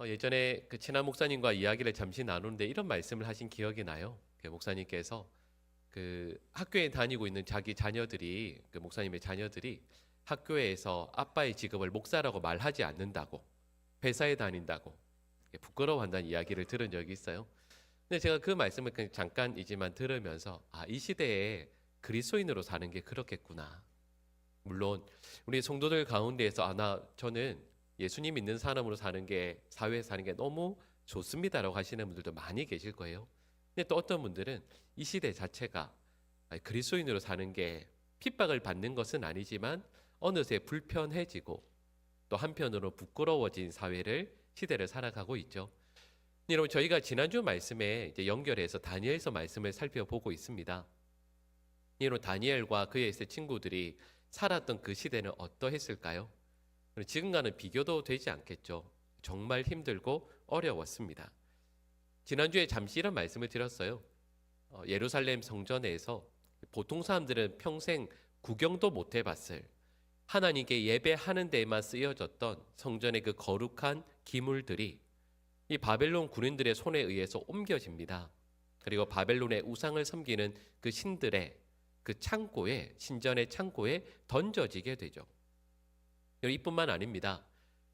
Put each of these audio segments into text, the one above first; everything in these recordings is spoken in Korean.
예전에 그 친한 목사님과 이야기를 잠시 나누는데 이런 말씀을 하신 기억이 나요. 그 목사님께서 그 학교에 다니고 있는 자기 자녀들이, 그 목사님의 자녀들이 학교에서 아빠의 직업을 목사라고 말하지 않는다고, 회사에 다닌다고 부끄러워한다는 이야기를 들은 적이 있어요. 근데 제가 그 말씀을 그냥 잠깐이지만 들으면서 이 시대에 그리스도인으로 사는 게 그렇겠구나. 물론 우리 성도들 가운데에서 저는 예수님 믿는 사람으로 사는 게, 사회에 사는 게 너무 좋습니다라고 하시는 분들도 많이 계실 거예요. 근데 또 어떤 분들은 이 시대 자체가 그리스도인으로 사는 게 핍박을 받는 것은 아니지만 어느새 불편해지고 또 한편으로 부끄러워진 시대를 살아가고 있죠. 여러분, 저희가 지난주 말씀에 이제 연결해서 다니엘서 말씀을 살펴보고 있습니다. 여러분, 다니엘과 그의 세 친구들이 살았던 그 시대는 어떠했을까요? 지금과는 비교도 되지 않겠죠. 정말 힘들고 어려웠습니다. 지난주에 잠시 이런 말씀을 드렸어요. 예루살렘 성전에서 보통 사람들은 평생 구경도 못 해봤을, 하나님께 예배하는 데에만 쓰여졌던 성전의 그 거룩한 기물들이 이 바벨론 군인들의 손에 의해서 옮겨집니다. 그리고 바벨론의 우상을 섬기는 그 신들의 그 창고에, 신전의 창고에 던져지게 되죠. 이뿐만 아닙니다.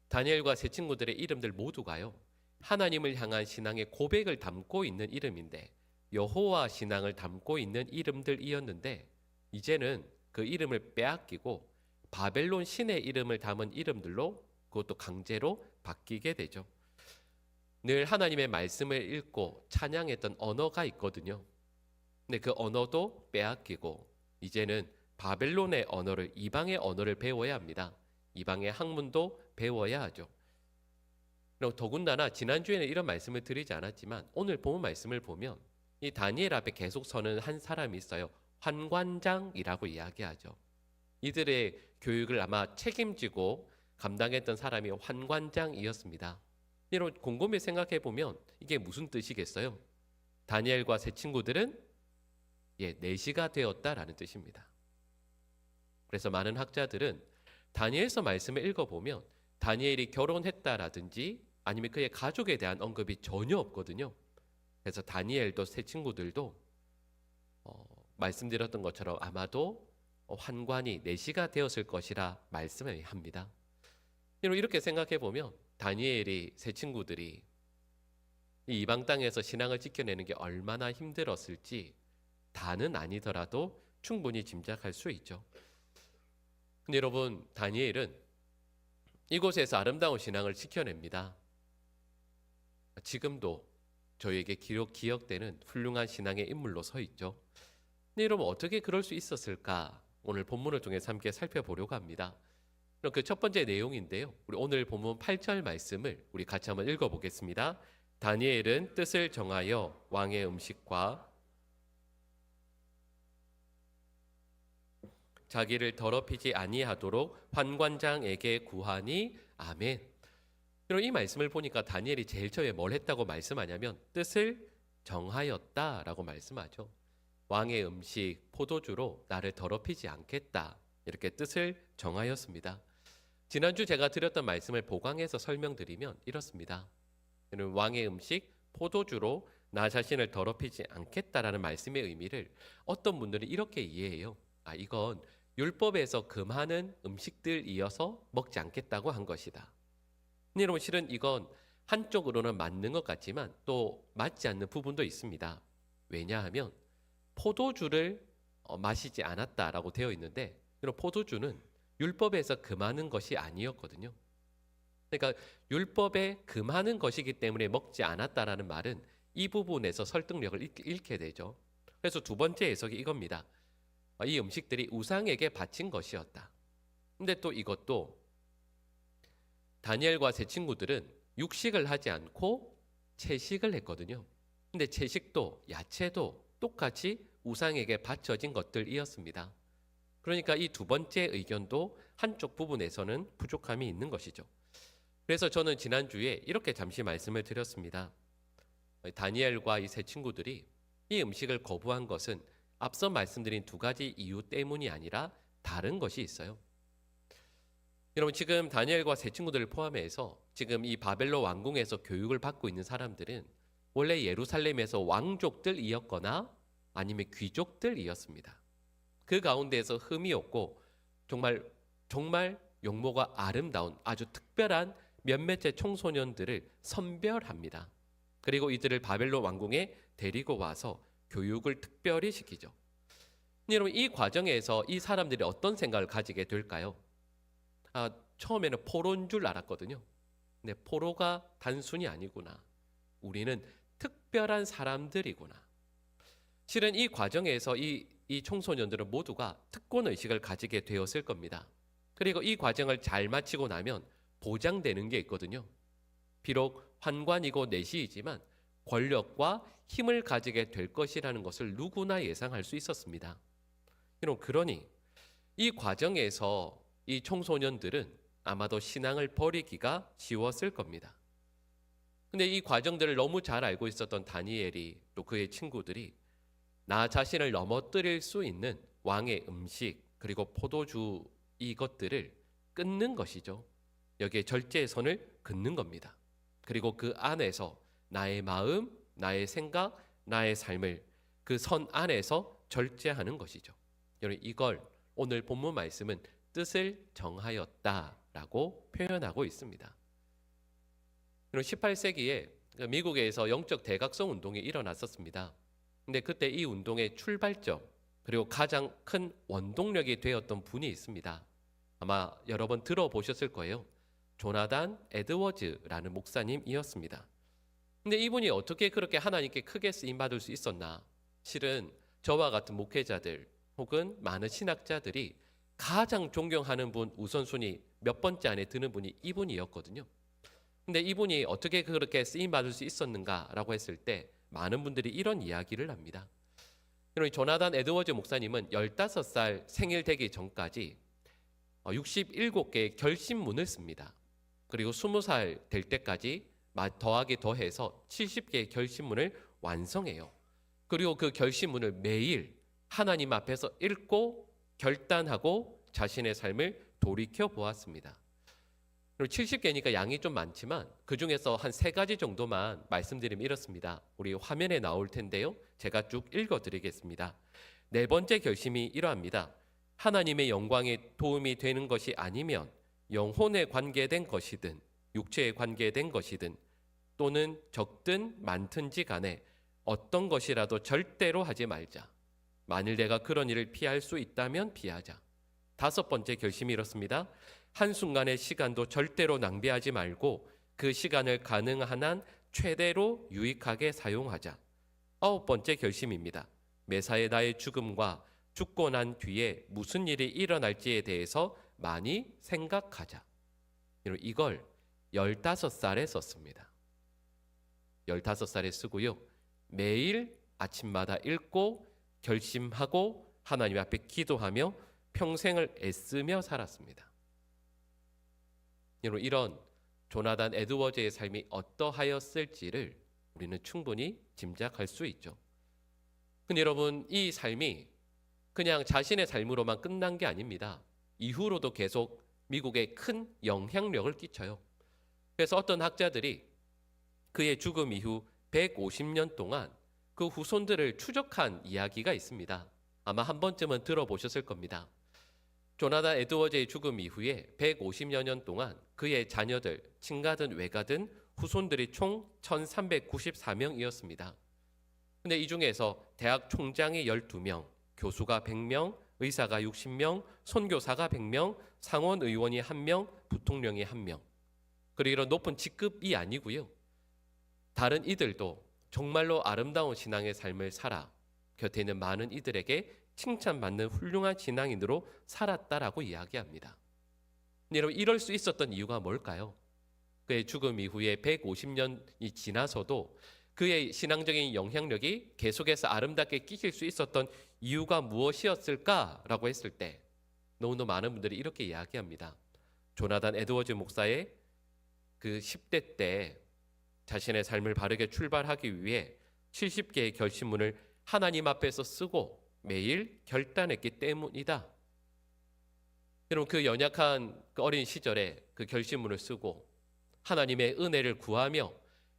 다니엘과 세 친구들의 이름들 모두가요, 하나님을 향한 신앙의 고백을 담고 있는 이름인데, 여호와 신앙을 담고 있는 이름들이었는데, 이제는 그 이름을 빼앗기고 바벨론 신의 이름을 담은 이름들로, 그것도 강제로 바뀌게 되죠. 늘 하나님의 말씀을 읽고 찬양했던 언어가 있거든요. 근데 그 언어도 빼앗기고 이제는 바벨론의 언어를, 이방의 언어를 배워야 합니다. 이방의 학문도 배워야 하죠. 그리고 더군다나 지난주에는 이런 말씀을 드리지 않았지만 오늘 본 말씀을 보면 이 다니엘 앞에 계속 서는 한 사람이 있어요. 환관장이라고 이야기하죠. 이들의 교육을 아마 책임지고 감당했던 사람이 환관장이었습니다. 여러분, 곰곰이 생각해 보면 이게 무슨 뜻이겠어요? 다니엘과 세 친구들은 내시가 되었다라는 뜻입니다. 그래서 많은 학자들은 다니엘서 말씀을 읽어보면 다니엘이 결혼했다라든지 아니면 그의 가족에 대한 언급이 전혀 없거든요. 그래서 다니엘도 세 친구들도 말씀드렸던 것처럼 아마도 환관이 내시가 되었을 것이라 말씀을 합니다. 이렇게 생각해 보면 다니엘이, 세 친구들이 이 이방 땅에서 신앙을 지켜내는 게 얼마나 힘들었을지 다는 아니더라도 충분히 짐작할 수 있죠. 근데 여러분, 다니엘은 이곳에서 아름다운 신앙을 지켜냅니다. 지금도 저에게 기억되는 훌륭한 신앙의 인물로 서 있죠. 근데 여러분, 어떻게 그럴 수 있었을까? 오늘 본문을 통해서 함께 살펴보려고 합니다. 그 첫 번째 내용인데요, 우리 오늘 본문 8절 말씀을 우리 같이 한번 읽어보겠습니다. 다니엘은 뜻을 정하여 왕의 음식과 자기를 더럽히지 아니하도록 환관장에게 구하니. 아멘. 이 말씀을 보니까 다니엘이 제일 처음에 뭘 했다고 말씀하냐면 뜻을 정하였다라고 말씀하죠. 왕의 음식, 포도주로 나를 더럽히지 않겠다, 이렇게 뜻을 정하였습니다. 지난주 제가 드렸던 말씀을 보강해서 설명드리면 이렇습니다. 왕의 음식, 포도주로 나 자신을 더럽히지 않겠다라는 말씀의 의미를 어떤 분들은 이렇게 이해해요. 이건 율법에서 금하는 음식들이어서 먹지 않겠다고 한 것이다. 근데 여러분, 실은 이건 한쪽으로는 맞는 것 같지만 또 맞지 않는 부분도 있습니다. 왜냐하면 포도주를 마시지 않았다라고 되어 있는데, 포도주는 율법에서 금하는 것이 아니었거든요. 그러니까 율법에 금하는 것이기 때문에 먹지 않았다라는 말은 이 부분에서 설득력을 잃게 되죠. 그래서 두 번째 해석이 이겁니다. 이 음식들이 우상에게 바친 것이었다. 근데 또 이것도 다니엘과 세 친구들은 육식을 하지 않고 채식을 했거든요. 근데 채식도 야채도 똑같이 우상에게 바쳐진 것들이었습니다. 그러니까 이 두 번째 의견도 한쪽 부분에서는 부족함이 있는 것이죠. 그래서 저는 지난주에 이렇게 잠시 말씀을 드렸습니다. 다니엘과 이 세 친구들이 이 음식을 거부한 것은 앞서 말씀드린 두 가지 이유 때문이 아니라 다른 것이 있어요. 여러분 지금 다니엘과 세 친구들을 포함해서 지금 이 바벨론 왕궁에서 교육을 받고 있는 사람들은 원래 예루살렘에서 왕족들이었거나 아니면 귀족들이었습니다. 그 가운데에서 흠이 없고 정말 용모가 아름다운 아주 특별한 몇몇의 청소년들을 선별합니다. 그리고 이들을 바벨론 왕궁에 데리고 와서 교육을 특별히 시키죠. 여러분 이 과정에서 이 사람들이 어떤 생각을 가지게 될까요? 처음에는 포로인 줄 알았거든요. 근데 포로가 단순히 아니구나. 우리는 특별한 사람들이구나. 실은 이 과정에서 이 청소년들은 모두가 특권의식을 가지게 되었을 겁니다. 그리고 이 과정을 잘 마치고 나면 보장되는 게 있거든요. 비록 환관이고 내시이지만 권력과 힘을 가지게 될 것이라는 것을 누구나 예상할 수 있었습니다. 그러니 이 과정에서 이 청소년들은 아마도 신앙을 버리기가 쉬웠을 겁니다. 근데 이 과정들을 너무 잘 알고 있었던 다니엘이 또 그의 친구들이 나 자신을 넘어뜨릴 수 있는 왕의 음식 그리고 포도주 이것들을 끊는 것이죠. 여기에 절제의 선을 긋는 겁니다. 그리고 그 안에서 나의 마음, 나의 생각, 나의 삶을 그 선 안에서 절제하는 것이죠. 여러분 이걸 오늘 본문 말씀은 뜻을 정하였다라고 표현하고 있습니다. 18세기에 미국에서 영적 대각성 운동이 일어났었습니다. 근데 그때 이 운동의 출발점 그리고 가장 큰 원동력이 되었던 분이 있습니다. 아마 여러 번 들어보셨을 거예요. 조나단 에드워즈라는 목사님이었습니다. 근데 이분이 어떻게 그렇게 하나님께 크게 쓰임받을 수 있었나? 실은 저와 같은 목회자들 혹은 많은 신학자들이 가장 존경하는 분 우선순위 몇 번째 안에 드는 분이 이분이었거든요. 근데 이분이 어떻게 그렇게 쓰임받을 수 있었는가라고 했을 때 많은 분들이 이런 이야기를 합니다. 조나단 에드워즈 목사님은 15살 생일 되기 전까지 67개의 결심문을 씁니다. 그리고 20살 될 때까지 더하기 더해서 70개의 결심문을 완성해요. 그리고 그 결심문을 매일 하나님 앞에서 읽고 결단하고 자신의 삶을 돌이켜 보았습니다. 70개니까 양이 좀 많지만 그 중에서 한 3가지 정도만 말씀드리면 이렇습니다. 우리 화면에 나올 텐데요. 제가 쭉 읽어드리겠습니다. 4번째 결심이 이러합니다. 하나님의 영광에 도움이 되는 것이 아니면 영혼에 관계된 것이든 육체에 관계된 것이든 또는 적든 많든지 간에 어떤 것이라도 절대로 하지 말자. 만일 내가 그런 일을 피할 수 있다면 피하자. 5번째 결심이 이렇습니다. 한순간의 시간도 절대로 낭비하지 말고 그 시간을 가능한 한 최대로 유익하게 사용하자. 9번째 결심입니다. 매사에 나의 죽음과 죽고 난 뒤에 무슨 일이 일어날지에 대해서 많이 생각하자. 이걸 15살에 썼습니다. 15살에 쓰고요. 매일 아침마다 읽고 결심하고 하나님 앞에 기도하며 평생을 애쓰며 살았습니다. 이런 조나단 에드워즈의 삶이 어떠하였을지를 우리는 충분히 짐작할 수 있죠. 근데 여러분 이 삶이 그냥 자신의 삶으로만 끝난 게 아닙니다. 이후로도 계속 미국에 큰 영향력을 끼쳐요. 그래서 어떤 학자들이 그의 죽음 이후 150년 동안 그 후손들을 추적한 이야기가 있습니다. 아마 한 번쯤은 들어보셨을 겁니다. 조나단 에드워즈의 죽음 이후에 150여 년 동안 그의 자녀들, 친가든 외가든 후손들이 총 1394명이었습니다. 근데 이 중에서 대학 총장이 12명, 교수가 100명, 의사가 60명, 선교사가 100명, 상원 의원이 1명, 부통령이 1명. 그리고 이런 높은 직급이 아니고요. 다른 이들도 정말로 아름다운 신앙의 삶을 살아 곁에 있는 많은 이들에게 칭찬받는 훌륭한 신앙인으로 살았다라고 이야기합니다. 여러분 이럴 수 있었던 이유가 뭘까요? 그의 죽음 이후에 150년이 지나서도 그의 신앙적인 영향력이 계속해서 아름답게 끼칠 수 있었던 이유가 무엇이었을까라고 했을 때 너무나 많은 분들이 이렇게 이야기합니다. 조나단 에드워즈 목사의 그 10대 때 자신의 삶을 바르게 출발하기 위해 70개의 결심문을 하나님 앞에서 쓰고 매일 결단했기 때문이다. 여러분 그 연약한 그 어린 시절에 그 결심문을 쓰고 하나님의 은혜를 구하며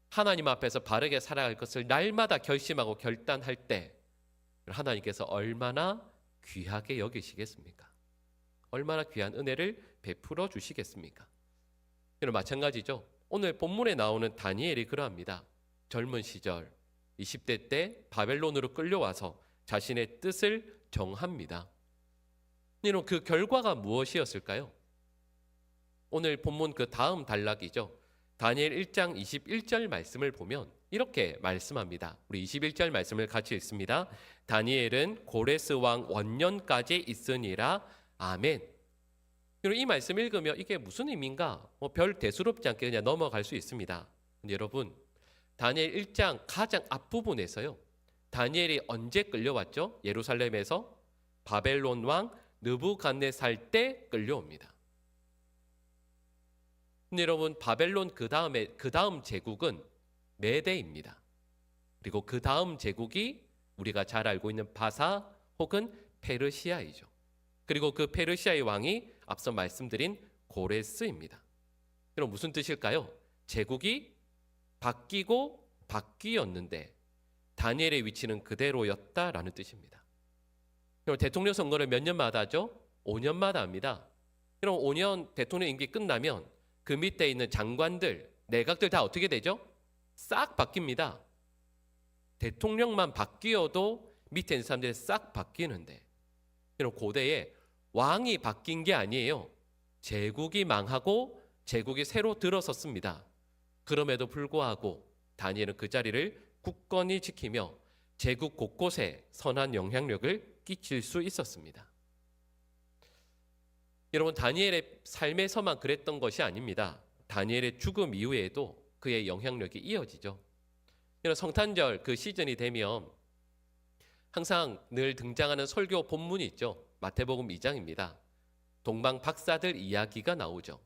하나님 앞에서 바르게 살아갈 것을 날마다 결심하고 결단할 때 하나님께서 얼마나 귀하게 여기시겠습니까? 얼마나 귀한 은혜를 베풀어 주시겠습니까? 여러분 마찬가지죠. 오늘 본문에 나오는 다니엘이 그러합니다. 젊은 시절 20대 때 바벨론으로 끌려와서 자신의 뜻을 정합니다. 여러분 그 결과가 무엇이었을까요? 오늘 본문 그 다음 단락이죠. 다니엘 1장 21절 말씀을 보면 이렇게 말씀합니다. 우리 21절 말씀을 같이 읽습니다. 다니엘은 고레스 왕 원년까지 있으니라. 아멘. 이 말씀 읽으면 이게 무슨 의미인가? 별 대수롭지 않게 그냥 넘어갈 수 있습니다. 근데 여러분 다니엘 1장 가장 앞부분에서요. 다니엘이 언제 끌려왔죠? 예루살렘에서 바벨론 왕 느부갓네살 때 끌려옵니다. 근데 여러분 바벨론 그 다음 제국은 메대입니다. 그리고 그 다음 제국이 우리가 잘 알고 있는 바사 혹은 페르시아이죠. 그리고 그 페르시아의 왕이 앞서 말씀드린 고레스입니다. 그럼 무슨 뜻일까요? 제국이 바뀌고 바뀌었는데 다니엘의 위치는 그대로였다라는 뜻입니다. 그럼 대통령 선거를 몇 년마다 하죠? 5년마다 합니다. 그럼 5년 대통령 임기 끝나면 그 밑에 있는 장관들, 내각들 다 어떻게 되죠? 싹 바뀝니다. 대통령만 바뀌어도 밑에 있는 사람들이 싹 바뀌는데 그럼 고대에 왕이 바뀐 게 아니에요. 제국이 망하고 제국이 새로 들어섰습니다. 그럼에도 불구하고 다니엘은 그 자리를 굳건히 지키며 제국 곳곳에 선한 영향력을 끼칠 수 있었습니다. 여러분 다니엘의 삶에서만 그랬던 것이 아닙니다. 다니엘의 죽음 이후에도 그의 영향력이 이어지죠. 여러분 성탄절 그 시즌이 되면 항상 늘 등장하는 설교 본문이 있죠. 마태복음 2장입니다. 동방 박사들 이야기가 나오죠.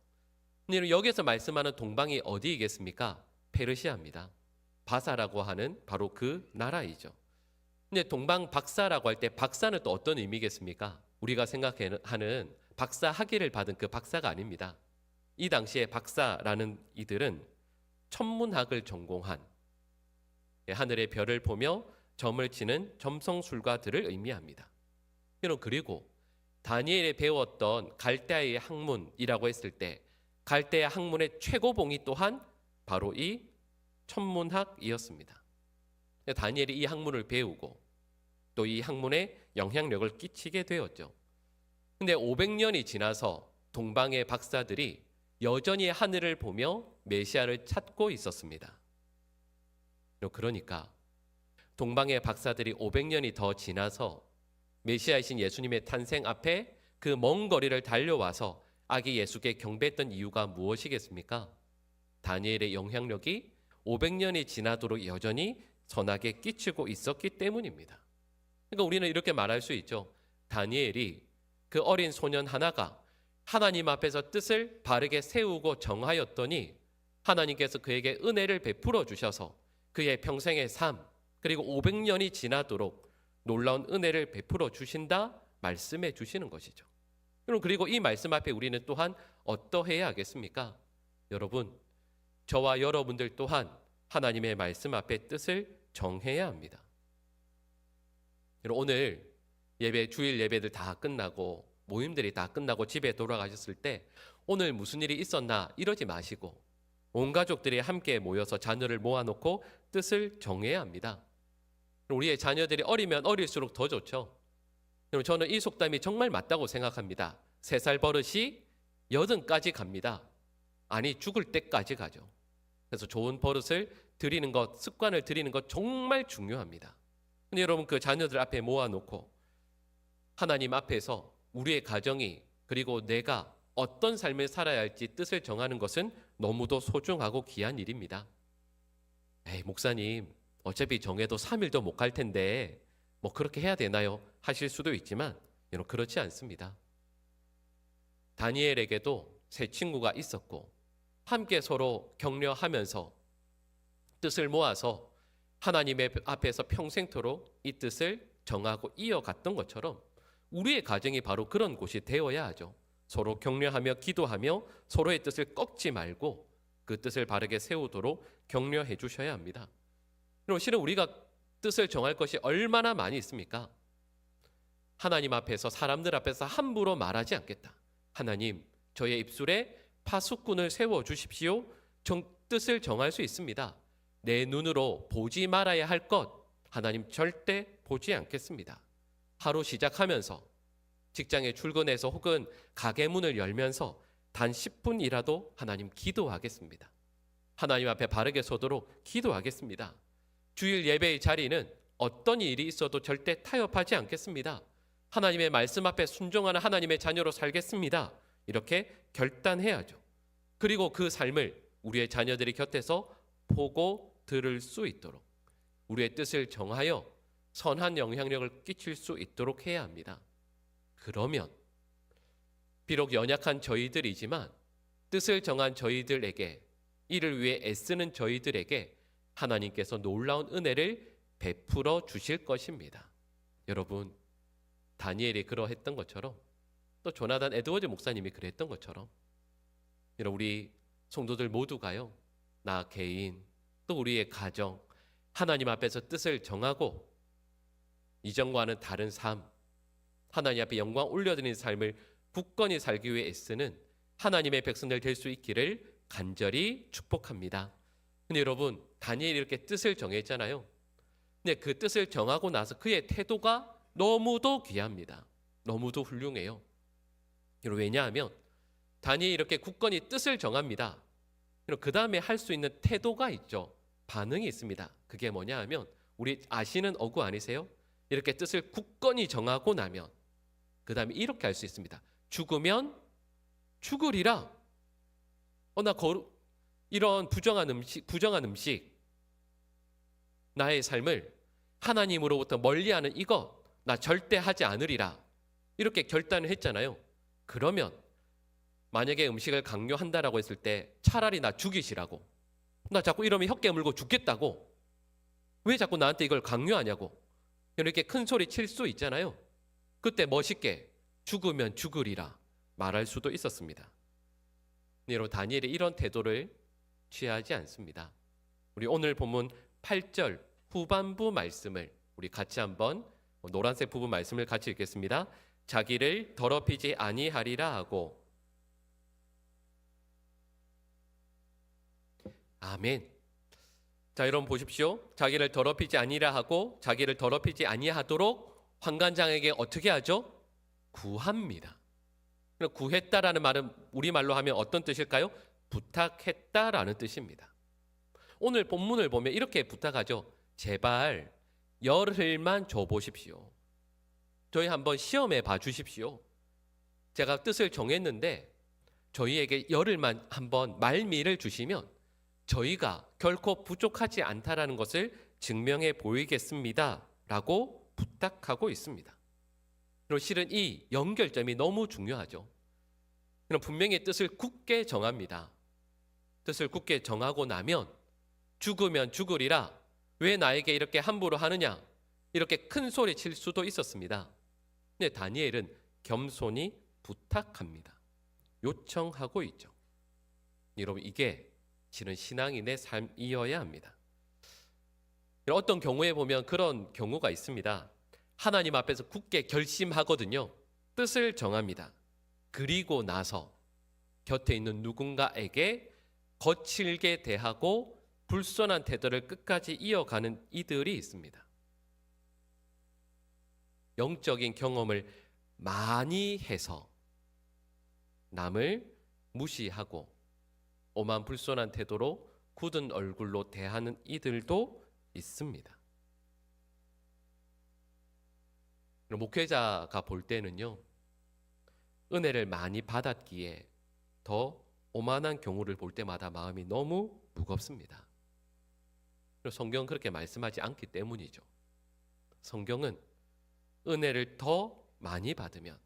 여기서 말씀하는 동방이 어디이겠습니까? 페르시아입니다. 바사라고 하는 바로 그 나라이죠. 근데 동방 박사라고 할 때 박사는 또 어떤 의미겠습니까? 우리가 생각하는 박사 학위를 받은 그 박사가 아닙니다. 이 당시에 박사라는 이들은 천문학을 전공한 하늘의 별을 보며 점을 치는 점성술가들을 의미합니다. 그리고 다니엘이 배웠던 갈대아의 학문이라고 했을 때 갈대아 학문의 최고봉이 또한 바로 이 천문학이었습니다. 다니엘이 이 학문을 배우고 또 이 학문에 영향력을 끼치게 되었죠. 근데 500년이 지나서 동방의 박사들이 여전히 하늘을 보며 메시아를 찾고 있었습니다. 그러니까 동방의 박사들이 500년이 더 지나서 메시아이신 예수님의 탄생 앞에 그 먼 거리를 달려와서 아기 예수께 경배했던 이유가 무엇이겠습니까? 다니엘의 영향력이 500년이 지나도록 여전히 선하게 끼치고 있었기 때문입니다. 그러니까 우리는 이렇게 말할 수 있죠. 다니엘이 그 어린 소년 하나가 하나님 앞에서 뜻을 바르게 세우고 정하였더니 하나님께서 그에게 은혜를 베풀어 주셔서 그의 평생의 삶 그리고 500년이 지나도록 놀라운 은혜를 베풀어 주신다 말씀해 주시는 것이죠. 그리고 이 말씀 앞에 우리는 또한 어떠해야 하겠습니까? 여러분, 저와 여러분들 또한 하나님의 말씀 앞에 뜻을 정해야 합니다. 오늘 예배, 주일 예배들 다 끝나고 모임들이 다 끝나고 집에 돌아가셨을 때 오늘 무슨 일이 있었나 이러지 마시고 온 가족들이 함께 모여서 자녀를 모아놓고 뜻을 정해야 합니다. 우리의 자녀들이 어리면 어릴수록 더 좋죠. 저는 이 속담이 정말 맞다고 생각합니다. 3살 버릇이 80까지 갑니다. 아니 죽을 때까지 가죠. 그래서 좋은 버릇을 들이는 것, 습관을 들이는 것 정말 중요합니다. 근데 여러분 그 자녀들 앞에 모아놓고 하나님 앞에서 우리의 가정이 그리고 내가 어떤 삶을 살아야 할지 뜻을 정하는 것은 너무도 소중하고 귀한 일입니다. 에이 목사님 어차피 정해도 3일도 못 갈 텐데 뭐 그렇게 해야 되나요? 하실 수도 있지만 여러분 그렇지 않습니다. 다니엘에게도 세 친구가 있었고 함께 서로 격려하면서 뜻을 모아서 하나님의 앞에서 평생토록 이 뜻을 정하고 이어갔던 것처럼 우리의 가정이 바로 그런 곳이 되어야 하죠. 서로 격려하며 기도하며 서로의 뜻을 꺾지 말고 그 뜻을 바르게 세우도록 격려해 주셔야 합니다. 그럼 실은 우리가 뜻을 정할 것이 얼마나 많이 있습니까? 하나님 앞에서, 사람들 앞에서 함부로 말하지 않겠다. 하나님, 저의 입술에 파수꾼을 세워 주십시오. 뜻을 정할 수 있습니다. 내 눈으로 보지 말아야 할 것, 하나님 절대 보지 않겠습니다. 하루 시작하면서 직장에 출근해서 혹은 가게 문을 열면서 단 10분이라도 하나님 기도하겠습니다. 하나님 앞에 바르게 서도록 기도하겠습니다. 주일 예배의 자리는 어떤 일이 있어도 절대 타협하지 않겠습니다. 하나님의 말씀 앞에 순종하는 하나님의 자녀로 살겠습니다. 이렇게 결단해야죠. 그리고 그 삶을 우리의 자녀들이 곁에서 보고 들을 수 있도록 우리의 뜻을 정하여 선한 영향력을 끼칠 수 있도록 해야 합니다. 그러면 비록 연약한 저희들이지만 뜻을 정한 저희들에게, 이를 위해 애쓰는 저희들에게 하나님께서 놀라운 은혜를 베풀어 주실 것입니다. 여러분, 다니엘이 그러했던 것처럼, 또 조나단 에드워즈 목사님이 그랬던 것처럼, 우리 성도들 모두가요, 나 개인 또 우리의 가정, 하나님 앞에서 뜻을 정하고 이전과는 다른 삶, 하나님 앞에 영광 올려드리는 삶을 굳건히 살기 위해 애쓰는 하나님의 백성들 될 수 있기를 간절히 축복합니다. 근데 여러분, 다니엘이 이렇게 뜻을 정했잖아요. 근데 그 뜻을 정하고 나서 그의 태도가 너무도 귀합니다. 너무도 훌륭해요. 왜냐하면 다니엘이 이렇게 굳건히 뜻을 정합니다. 그 다음에 할 수 있는 태도가 있죠. 반응이 있습니다. 그게 뭐냐 하면, 우리 아시는 어구 아니세요? 이렇게 뜻을 굳건히 정하고 나면 그 다음에 이렇게 할 수 있습니다. 죽으면 죽으리라. 이런 부정한 음식, 나의 삶을 하나님으로부터 멀리하는 이것 나 절대 하지 않으리라. 이렇게 결단을 했잖아요. 그러면 만약에 음식을 강요한다라고 했을 때 차라리 나 죽이시라고, 나 자꾸 이러면 혀 깨물고 죽겠다고, 왜 자꾸 나한테 이걸 강요하냐고 이렇게 큰 소리 칠 수 있잖아요. 그때 멋있게 죽으면 죽으리라 말할 수도 있었습니다. 여러분, 다니엘이 이런 태도를 취하지 않습니다. 우리 오늘 본문 8절 후반부 말씀을 우리 같이 한번, 노란색 부분 말씀을 같이 읽겠습니다. 자기를 더럽히지 아니하리라 하고, 아멘. 자, 여러분 보십시오. 자기를 더럽히지 아니라 하고 자기를 더럽히지 아니하도록 환관장에게 어떻게 하죠? 구합니다. 구했다라는 말은 우리말로 하면 어떤 뜻일까요? 부탁했다라는 뜻입니다. 오늘 본문을 보면 이렇게 부탁하죠. 제발 열흘만 줘보십시오. 저희 한번 시험해 봐주십시오. 제가 뜻을 정했는데 저희에게 열흘만 한번 말미를 주시면 저희가 결코 부족하지 않다라는 것을 증명해 보이겠습니다 라고 부탁하고 있습니다. 그리고 실은 이 연결점이 너무 중요하죠. 그럼 분명히 뜻을 굳게 정합니다. 뜻을 굳게 정하고 나면 죽으면 죽으리라, 왜 나에게 이렇게 함부로 하느냐, 이렇게 큰 소리 칠 수도 있었습니다. 근데 다니엘은 겸손히 부탁합니다. 요청하고 있죠. 여러분, 이게 실은 신앙인의 삶이어야 합니다. 어떤 경우에 보면 그런 경우가 있습니다. 하나님 앞에서 굳게 결심하거든요. 뜻을 정합니다. 그리고 나서 곁에 있는 누군가에게 거칠게 대하고 불손한 태도를 끝까지 이어가는 이들이 있습니다. 영적인 경험을 많이 해서 남을 무시하고 오만 불손한 태도로 굳은 얼굴로 대하는 이들도 있습니다. 목회자가 볼 때는요, 은혜를 많이 받았기에 더 오만한 경우를 볼 때마다 마음이 너무 무겁습니다. 성경은 그렇게 말씀하지 않기 때문이죠. 성경은 은혜를 더 많이 받으면,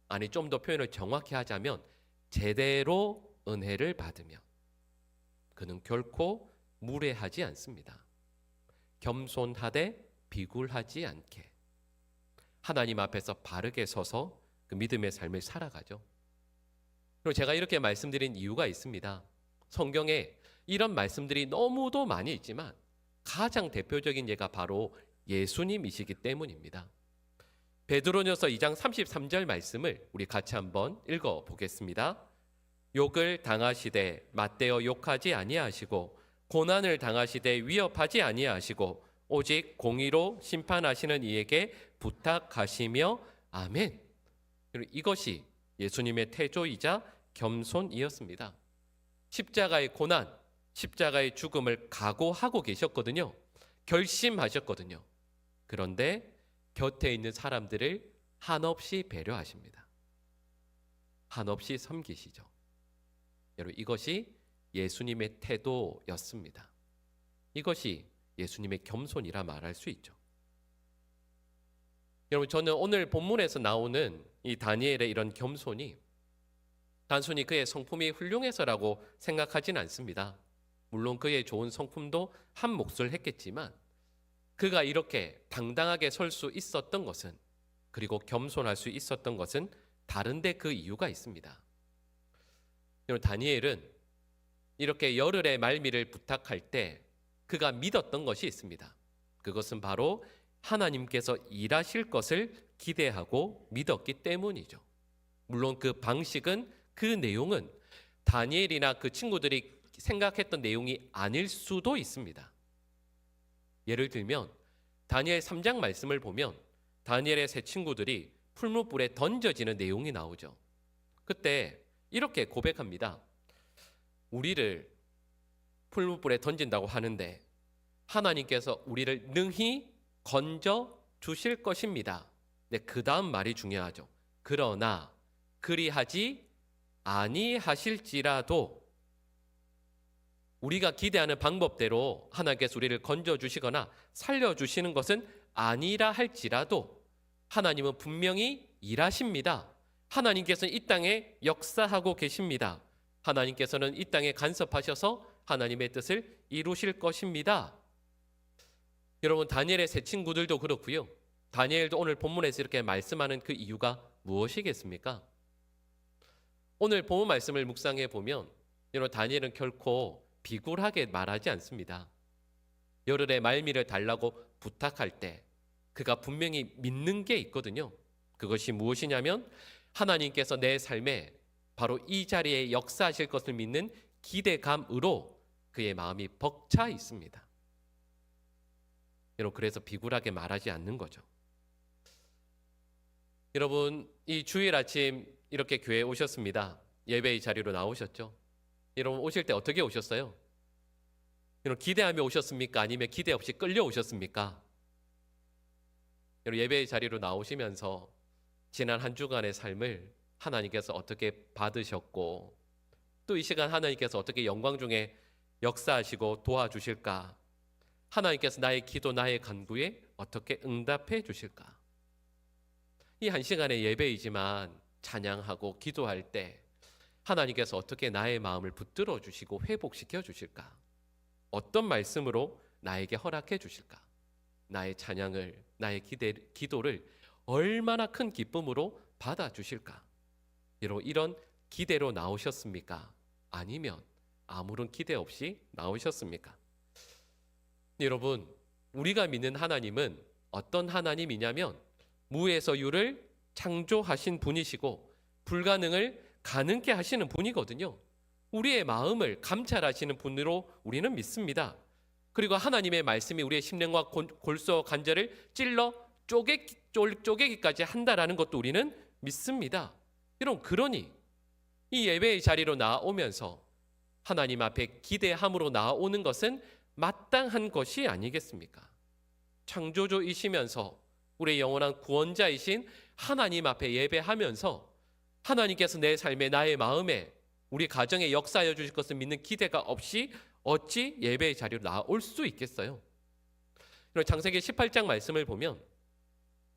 아니 좀 더 표현을 정확히 하자면 제대로 은혜를 받으면 그는 결코 무례하지 않습니다. 겸손하되 비굴하지 않게 하나님 앞에서 바르게 서서 그 믿음의 삶을 살아가죠. 그리고 제가 이렇게 말씀드린 이유가 있습니다. 성경에 이런 말씀들이 너무도 많이 있지만 가장 대표적인 예가 바로 예수님이시기 때문입니다. 베드로전서 2장 33절 말씀을 우리 같이 한번 읽어 보겠습니다. 욕을 당하시되 맞대어 욕하지 아니하시고 고난을 당하시되 위협하지 아니하시고 오직 공의로 심판하시는 이에게 부탁하시며 아멘. 이것이 예수님의 태조이자 겸손이었습니다. 십자가의 고난, 십자가의 죽음을 각오하고 계셨거든요. 결심하셨거든요. 그런데 곁에 있는 사람들을 한없이 배려하십니다. 한없이 섬기시죠. 여러분, 이것이 예수님의 태도였습니다. 이것이 예수님의 겸손이라 말할 수 있죠. 여러분, 저는 오늘 본문에서 나오는 이 다니엘의 이런 겸손이 단순히 그의 성품이 훌륭해서라고 생각하진 않습니다. 물론 그의 좋은 성품도 한 몫을 했겠지만 그가 이렇게 당당하게 설 수 있었던 것은, 그리고 겸손할 수 있었던 것은 다른데 그 이유가 있습니다. 여러분, 다니엘은 이렇게 열흘의 말미를 부탁할 때 그가 믿었던 것이 있습니다. 그것은 바로 하나님께서 일하실 것을 기대하고 믿었기 때문이죠. 물론 그 방식은, 그 내용은 다니엘이나 그 친구들이 생각했던 내용이 아닐 수도 있습니다. 예를 들면 다니엘 3장 말씀을 보면 다니엘의 세 친구들이 풀무불에 던져지는 내용이 나오죠. 그때 이렇게 고백합니다. 우리를 풀무불에 던진다고 하는데 하나님께서 우리를 능히 건져 주실 것입니다. 네, 그 다음 말이 중요하죠. 그러나 그리하지 아니하실지라도, 우리가 기대하는 방법대로 하나님께서 우리를 건져주시거나 살려주시는 것은 아니라 할지라도 하나님은 분명히 일하십니다. 하나님께서는 이 땅에 역사하고 계십니다. 하나님께서는 이 땅에 간섭하셔서 하나님의 뜻을 이루실 것입니다. 여러분, 다니엘의 세 친구들도 그렇고요. 다니엘도 오늘 본문에서 이렇게 말씀하는 그 이유가 무엇이겠습니까? 오늘 본문 말씀을 묵상해 보면 여러분, 다니엘은 결코 비굴하게 말하지 않습니다. 열흘의 말미를 달라고 부탁할 때 그가 분명히 믿는 게 있거든요. 그것이 무엇이냐면 하나님께서 내 삶에 바로 이 자리에 역사하실 것을 믿는 기대감으로 그의 마음이 벅차 있습니다. 여러분, 그래서 비굴하게 말하지 않는 거죠. 여러분, 이 주일 아침 이렇게 교회에 오셨습니다. 예배의 자리로 나오셨죠. 여러분, 오실 때 어떻게 오셨어요? 여러분, 기대하며 오셨습니까? 아니면 기대 없이 끌려 오셨습니까? 여러분, 예배의 자리로 나오시면서 지난 한 주간의 삶을 하나님께서 어떻게 받으셨고 또 이 시간 하나님께서 어떻게 영광 중에 역사하시고 도와주실까? 하나님께서 나의 기도, 나의 간구에 어떻게 응답해 주실까? 이 한 시간의 예배이지만 찬양하고 기도할 때 하나님께서 어떻게 나의 마음을 붙들어 주시고 회복시켜 주실까? 어떤 말씀으로 나에게 허락해 주실까? 나의 찬양을, 나의 기도를 얼마나 큰 기쁨으로 받아 주실까? 이런 기대로 나오셨습니까? 아니면 아무런 기대 없이 나오셨습니까? 여러분, 우리가 믿는 하나님은 어떤 하나님이냐면 무에서 유를 창조하신 분이시고 불가능을 가능케 하시는 분이거든요. 우리의 마음을 감찰하시는 분으로 우리는 믿습니다. 그리고 하나님의 말씀이 우리의 심령과 골수와 관절을 찔러 쪼개기까지 한다라는 것도 우리는 믿습니다. 여러분, 그러니 이 예배의 자리로 나오면서 하나님 앞에 기대함으로 나오는 것은 마땅한 것이 아니겠습니까? 창조주이시면서 우리의 영원한 구원자이신 하나님 앞에 예배하면서 하나님께서 내 삶에, 나의 마음에, 우리 가정에 역사하여 주실 것을 믿는 기대가 없이 어찌 예배의 자리로 나올 수 있겠어요? 창세기 18장 말씀을 보면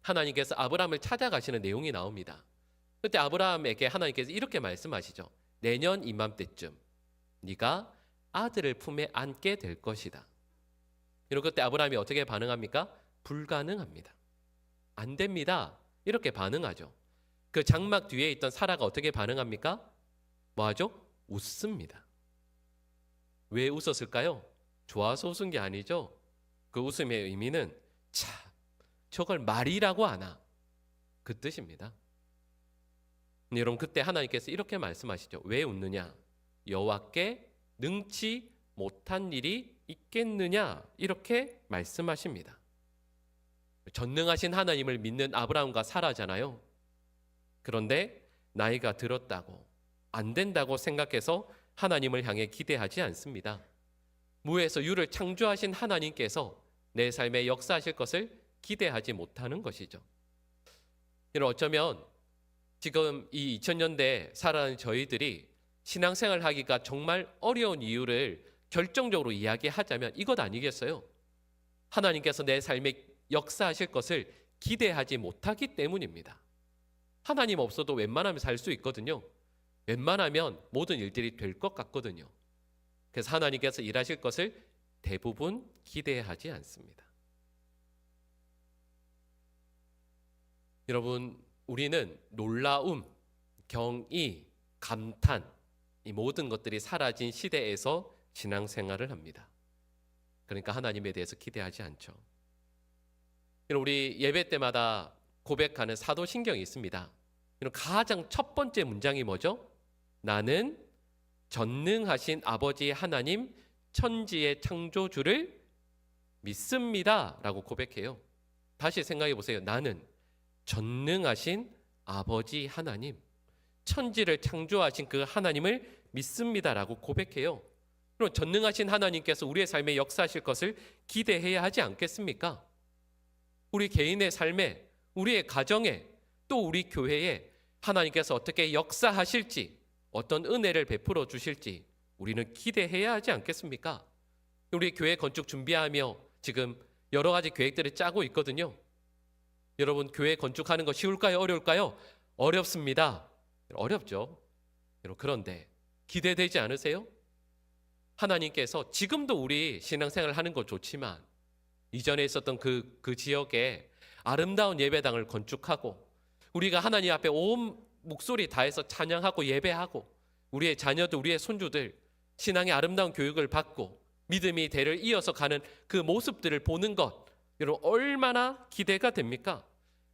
하나님께서 아브라함을 찾아가시는 내용이 나옵니다. 그때 아브라함에게 하나님께서 이렇게 말씀하시죠. 내년 이맘때쯤 네가 아들을 품에 안게 될 것이다. 그때 아브라함이 어떻게 반응합니까? 불가능합니다. 안 됩니다. 이렇게 반응하죠. 그 장막 뒤에 있던 사라가 어떻게 반응합니까? 뭐하죠? 웃습니다. 왜 웃었을까요? 좋아서 웃은 게 아니죠. 그 웃음의 의미는 참 저걸 말이라고 하나, 그 뜻입니다. 여러분, 그때 하나님께서 이렇게 말씀하시죠. 왜 웃느냐? 여호와께 능치 못한 일이 있겠느냐? 이렇게 말씀하십니다. 전능하신 하나님을 믿는 아브라함과 사라잖아요. 그런데 나이가 들었다고, 안 된다고 생각해서 하나님을 향해 기대하지 않습니다. 무에서 유를 창조하신 하나님께서 내 삶에 역사하실 것을 기대하지 못하는 것이죠. 어쩌면 지금 이 2000년대 살아가는 저희들이 신앙생활 하기가 정말 어려운 이유를 결정적으로 이야기하자면 이것 아니겠어요? 하나님께서 내 삶에 역사하실 것을 기대하지 못하기 때문입니다. 하나님 없어도 웬만하면 살 수 있거든요. 웬만하면 모든 일들이 될 것 같거든요. 그래서 하나님께서 일하실 것을 대부분 기대하지 않습니다. 여러분, 우리는 놀라움, 경의, 감탄, 이 모든 것들이 사라진 시대에서 신앙생활을 합니다. 그러니까 하나님에 대해서 기대하지 않죠. 우리 예배 때마다 고백하는 사도신경이 있습니다. 가장 첫 번째 문장이 뭐죠? 나는 전능하신 아버지 하나님 천지의 창조주를 믿습니다 라고 고백해요. 다시 생각해 보세요. 나는 전능하신 아버지 하나님, 천지를 창조하신 그 하나님을 믿습니다라고 고백해요. 그럼 전능하신 하나님께서 우리의 삶에 역사하실 것을 기대해야 하지 않겠습니까? 우리 개인의 삶에, 우리의 가정에, 또 우리 교회에 하나님께서 어떻게 역사하실지, 어떤 은혜를 베풀어 주실지 우리는 기대해야 하지 않겠습니까? 우리 교회 건축 준비하며 지금 여러 가지 계획들을 짜고 있거든요. 여러분, 교회 건축하는 거 쉬울까요? 어려울까요? 어렵습니다. 어렵죠. 그런데 기대되지 않으세요? 하나님께서 지금도 우리 신앙생활을 하는 거 좋지만 이전에 있었던 그 지역에 아름다운 예배당을 건축하고 우리가 하나님 앞에 온 목소리 다해서 찬양하고 예배하고 우리의 자녀들, 우리의 손주들 신앙의 아름다운 교육을 받고 믿음이 대를 이어서 가는 그 모습들을 보는 것, 여러분 얼마나 기대가 됩니까?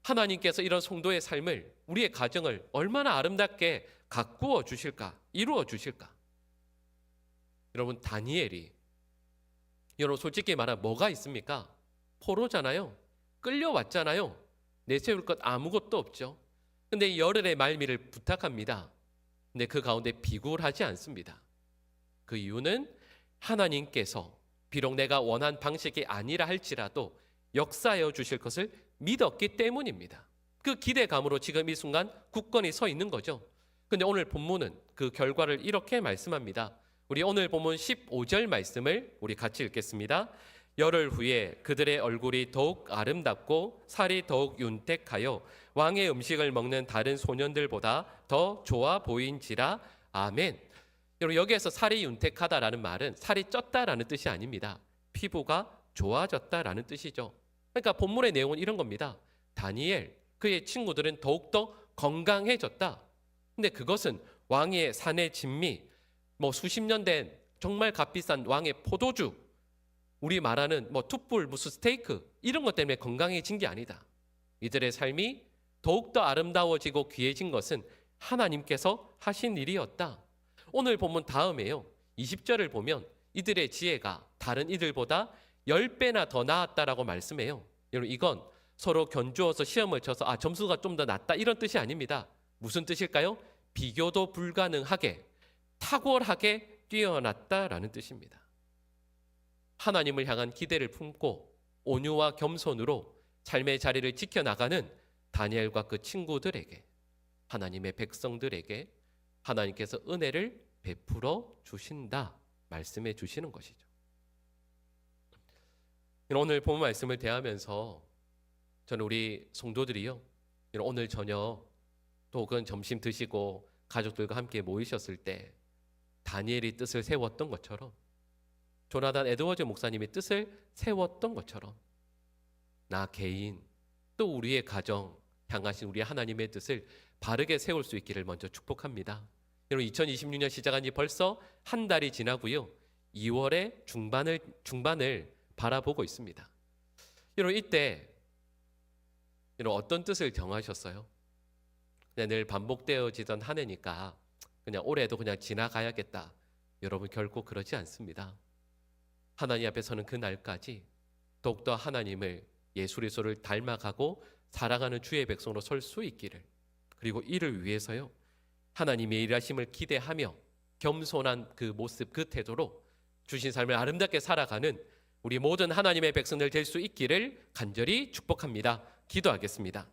하나님께서 이런 성도의 삶을, 우리의 가정을 얼마나 아름답게 가꾸어 주실까, 이루어 주실까? 여러분, 다니엘이, 여러분 솔직히 말하면 뭐가 있습니까? 포로잖아요. 끌려왔잖아요. 내세울 것 아무것도 없죠. 근데 열흘의 말미를 부탁합니다. 근데 그 가운데 비굴하지 않습니다. 그 이유는 하나님께서 비록 내가 원한 방식이 아니라 할지라도 역사하여 주실 것을 믿었기 때문입니다. 그 기대감으로 지금 이 순간 굳건히 서 있는 거죠. 근데 오늘 본문은 그 결과를 이렇게 말씀합니다. 우리 오늘 본문 15절 말씀을 우리 같이 읽겠습니다. 열흘 후에 그들의 얼굴이 더욱 아름답고 살이 더욱 윤택하여 왕의 음식을 먹는 다른 소년들보다 더 좋아 보인지라. 아멘. 여러분, 여기에서 살이 윤택하다라는 말은 살이 쪘다라는 뜻이 아닙니다. 피부가 좋아졌다라는 뜻이죠. 그러니까 본문의 내용은 이런 겁니다. 다니엘, 그의 친구들은 더욱더 건강해졌다. 근데 그것은 왕의 산의 진미, 수십 년 된 정말 값비싼 왕의 포도주, 우리 말하는 툭불, 무슨 스테이크 이런 것 때문에 건강해진 게 아니다. 이들의 삶이 더욱더 아름다워지고 귀해진 것은 하나님께서 하신 일이었다. 오늘 본문 다음에요. 20절을 보면 이들의 지혜가 다른 이들보다 10배나 더 나았다라고 말씀해요. 여러분, 이건 서로 견주어서 시험을 쳐서 점수가 좀 더 낮다 이런 뜻이 아닙니다. 무슨 뜻일까요? 비교도 불가능하게 탁월하게 뛰어났다라는 뜻입니다. 하나님을 향한 기대를 품고 온유와 겸손으로 삶의 자리를 지켜나가는 다니엘과 그 친구들에게, 하나님의 백성들에게 하나님께서 은혜를 베풀어 주신다 말씀해 주시는 것이죠. 오늘 본문 말씀을 대하면서 저는 우리 성도들이요, 오늘 저녁 또 혹은 점심 드시고 가족들과 함께 모이셨을 때 다니엘이 뜻을 세웠던 것처럼, 조나단 에드워즈 목사님이 뜻을 세웠던 것처럼 나 개인 또 우리의 가정 향하신 우리 하나님의 뜻을 바르게 세울 수 있기를 먼저 축복합니다. 여러분 2026년 시작한 지 벌써 한 달이 지나고요. 2월의 중반을 바라보고 있습니다. 여러분 이때 여러분 어떤 뜻을 정하셨어요? 그냥 늘 반복되어지던 한 해니까 그냥 올해도 그냥 지나가야겠다. 여러분 결코 그러지 않습니다. 하나님 앞에 서는 그 날까지 더욱더 하나님을 예수 그리스도를 닮아가고 살아가는 주의 백성으로 설 수 있기를, 그리고 이를 위해서요 하나님의 일하심을 기대하며 겸손한 그 모습, 그 태도로 주신 삶을 아름답게 살아가는 우리 모든 하나님의 백성들 될 수 있기를 간절히 축복합니다. 기도하겠습니다.